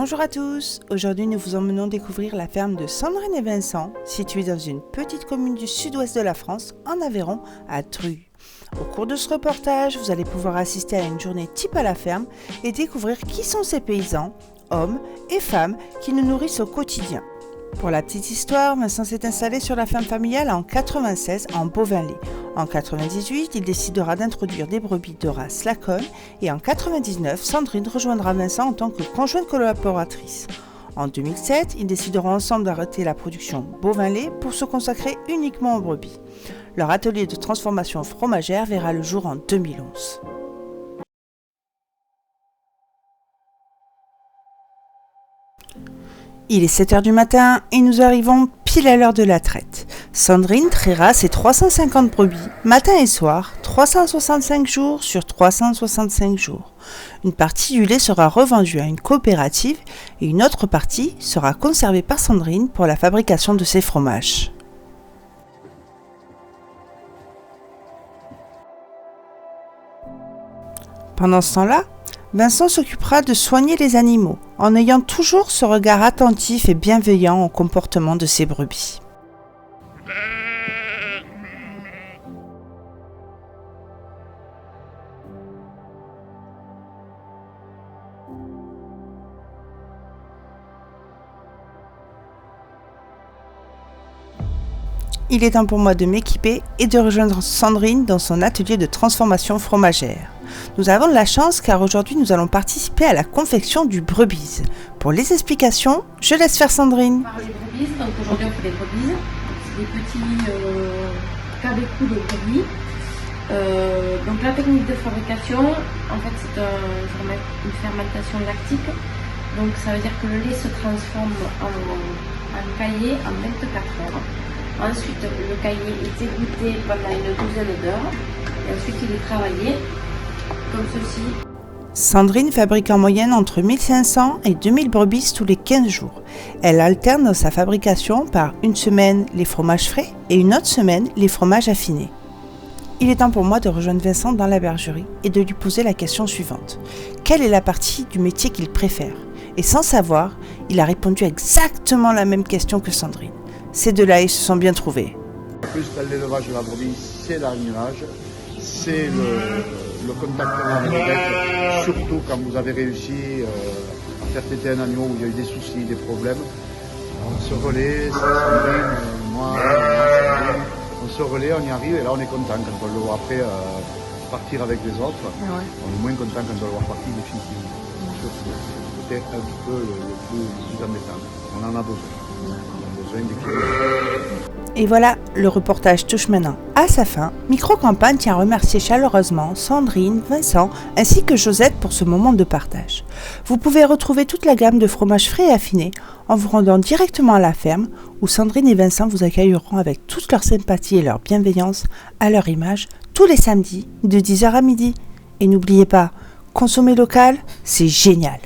Bonjour à tous, aujourd'hui nous vous emmenons découvrir la ferme de Sandrine et Vincent, située dans une petite commune du sud-ouest de la France, en Aveyron, à Drue. Au cours de ce reportage, vous allez pouvoir assister à une journée type à la ferme et découvrir qui sont ces paysans, hommes et femmes qui nous nourrissent au quotidien. Pour la petite histoire, Vincent s'est installé sur la ferme familiale en 96 en bovin-lait. En 98, il décidera d'introduire des brebis de race Lacogne et en 99, Sandrine rejoindra Vincent en tant que conjointe collaboratrice. En 2007, ils décideront ensemble d'arrêter la production bovin-lait pour se consacrer uniquement aux brebis. Leur atelier de transformation fromagère verra le jour en 2011. Il est 7h du matin et nous arrivons pile à l'heure de la traite. Sandrine traira ses 350 brebis, matin et soir, 365 jours sur 365 jours. Une partie du lait sera revendue à une coopérative et une autre partie sera conservée par Sandrine pour la fabrication de ses fromages. Pendant ce temps-là, Vincent s'occupera de soigner les animaux, en ayant toujours ce regard attentif et bienveillant au comportement de ses brebis. Il est temps pour moi de m'équiper et de rejoindre Sandrine dans son atelier de transformation fromagère. Nous avons de la chance car aujourd'hui nous allons participer à la confection du brebis. Pour les explications, je laisse faire Sandrine. On parle des brebis, donc aujourd'hui on fait des brebis. C'est des petits cabecous de brebis. Donc la technique de fabrication, en fait c'est une fermentation lactique. Donc ça veut dire que le lait se transforme en caillé en 24 heures. Ensuite, le caillé est égoutté pendant une douzaine d'heures et ensuite il est travaillé comme ceci. Sandrine fabrique en moyenne entre 1500 et 2000 brebis tous les 15 jours. Elle alterne dans sa fabrication par une semaine les fromages frais et une autre semaine les fromages affinés. Il est temps pour moi de rejoindre Vincent dans la bergerie et de lui poser la question suivante. Quelle est la partie du métier qu'il préfère ? Et sans savoir, il a répondu exactement la même question que Sandrine. Ces deux-là, ils se sont bien trouvés. Plus dans l'élevage de la brebis, c'est l'arinage, c'est le contact avec les bêtes, surtout quand vous avez réussi à faire péter un agneau où il y a eu des soucis, des problèmes. On se relaie, ça Sandrine, moi, Sandrine, on se relaie, on y arrive et là on est content quand on le voit après partir avec les autres. Ouais. On est moins content quand on le voit partir définitivement. C'était un petit peu le plus embêtant. On en a besoin. Et voilà, le reportage touche maintenant à sa fin. Micro-Campagne tient à remercier chaleureusement Sandrine, Vincent ainsi que Josette pour ce moment de partage. Vous pouvez retrouver toute la gamme de fromages frais et affinés en vous rendant directement à la ferme où Sandrine et Vincent vous accueilleront avec toute leur sympathie et leur bienveillance à leur image tous les samedis de 10h à midi. Et n'oubliez pas, consommer local, c'est génial.